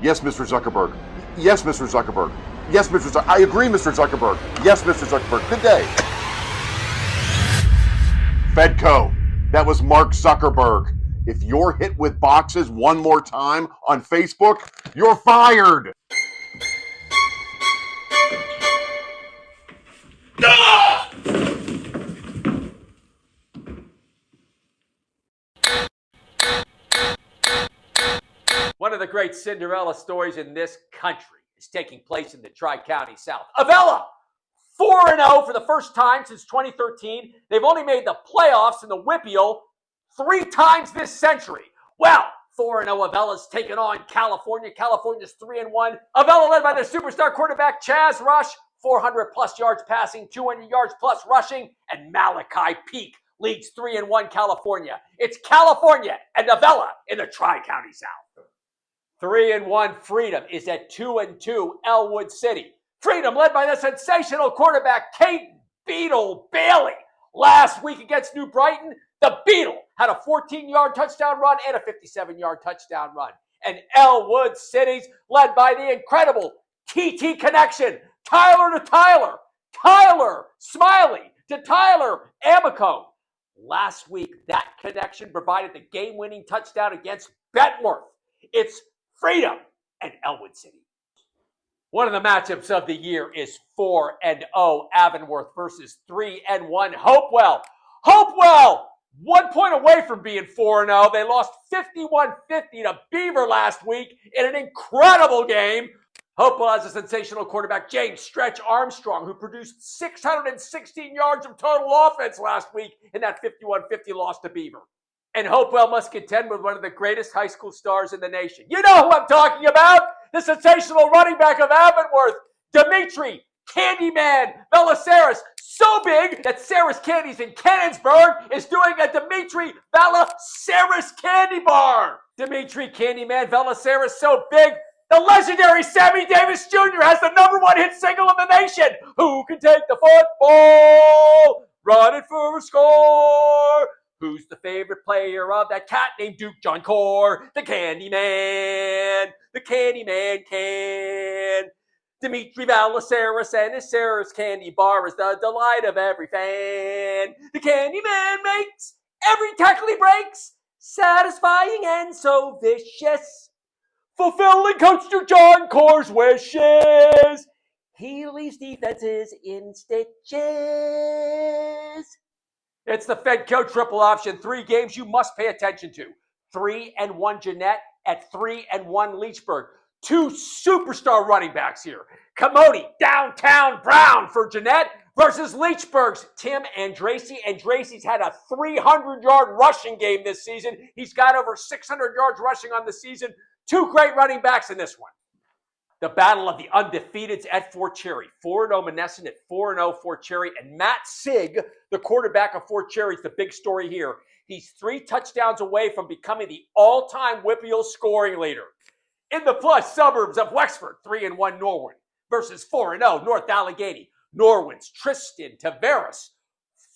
Yes, Mr. Zuckerberg. Yes, Mr. Zuckerberg. Yes, Mr. Zuckerberg. I agree, Mr. Zuckerberg. Yes, Mr. Zuckerberg. Good day. Fedko. That was Mark Zuckerberg. If you're hit with boxes one more time on Facebook, you're fired. One of the great Cinderella stories in this country is taking place in the Tri-County South. Avella, 4-0 for the first time since 2013. They've only made the playoffs in the WPIAL 3 times this century. Well, 4-0 Avella's taken on California. California's 3-1. Avella led by their superstar quarterback Chaz Rush, 400-plus yards passing, 200 yards plus rushing, and Malachi Peak leads 3-1 California. It's California and Avella in the Tri-County South. 3-1 Freedom is at 2-2 Elwood City. Freedom led by the sensational quarterback Caden Beetle Bailey. Last week against New Brighton, the Beetle had a 14-yard touchdown run and a 57-yard touchdown run. And Elwood City's led by the incredible TT connection, Tyler to Tyler, Tyler Smiley to Tyler Amico. Last week, that connection provided the game-winning touchdown against Bentworth. It's Freedom and Elwood City. One of the matchups of the year is 4-0 Avonworth versus 3-1 Hopewell. Hopewell, 1 point away from being 4-0. They lost 51-50 to Beaver last week in an incredible game. Hopewell has a sensational quarterback, James Stretch Armstrong, who produced 616 yards of total offense last week in that 51-50 loss to Beaver. And Hopewell must contend with one of the greatest high school stars in the nation. You know who I'm talking about! The sensational running back of Avonworth, Dimitri Candyman Valaceris. So big that Sarah's Candies in Cannonsburg is doing a Dimitri Valaceris candy bar. Dimitri Candyman Valaceris so big, the legendary Sammy Davis Jr. has the #1 hit single in the nation. Who can take the football? Run it for a score. Who's the favorite player of that cat named Duke John Core? The Candyman. The Candyman can. Dimitri Valaceris and his Sarah's candy bar is the delight of every fan. The Candyman makes every tackle he breaks satisfying and so vicious, fulfilling Coach Duke John Core's wishes. He leaves defenses in stitches. It's the Fedko triple option. 3 games you must pay attention to. 3-1 Jeanette at 3-1 Leechburg. 2 superstar running backs here. Camoti, downtown Brown for Jeanette versus Leechburg's Tim Andracy. Andracy's had a 300-yard rushing game this season. He's got over 600 yards rushing on the season. 2 great running backs in this one. The battle of the undefeateds at Fort Cherry. 4-0 Monessen at 4-0 Fort Cherry. And Matt Sigg, the quarterback of Fort Cherry, is the big story here. He's 3 touchdowns away from becoming the all-time WPIAL scoring leader. In the plush suburbs of Wexford, 3-1 Norwin versus 4-0 North Allegheny. Norwin's Tristan Tavares,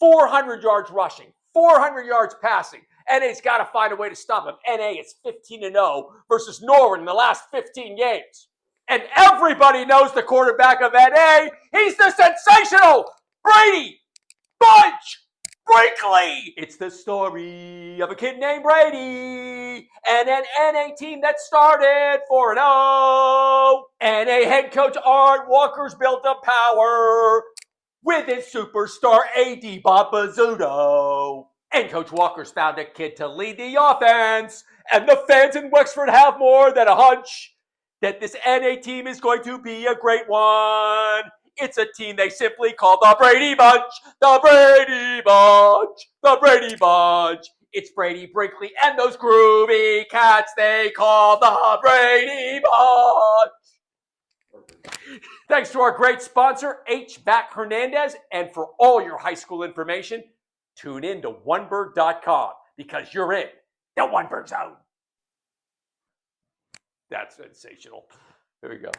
400 yards rushing, 400 yards passing. NA's got to find a way to stop him. NA is 15-0 versus Norwin in the last 15 games. And everybody knows the quarterback of NA. He's the sensational Brady Bunch Brinkley. It's the story of a kid named Brady and an NA team that started 4-0. NA head coach Art Walker's built up power with his superstar AD Bob Bizzuto. And Coach Walker's found a kid to lead the offense. And the fans in Wexford have more than a hunch that this NA team is going to be a great one. It's a team they simply call the Brady Bunch. The Brady Bunch. The Brady Bunch. It's Brady Brinkley and those groovy cats they call the Brady Bunch. Thanks to our great sponsor, H-Back Hernandez. And for all your high school information, tune in to oneBURGH.com because you're in the oneBURGH zone. That's sensational. Here we go.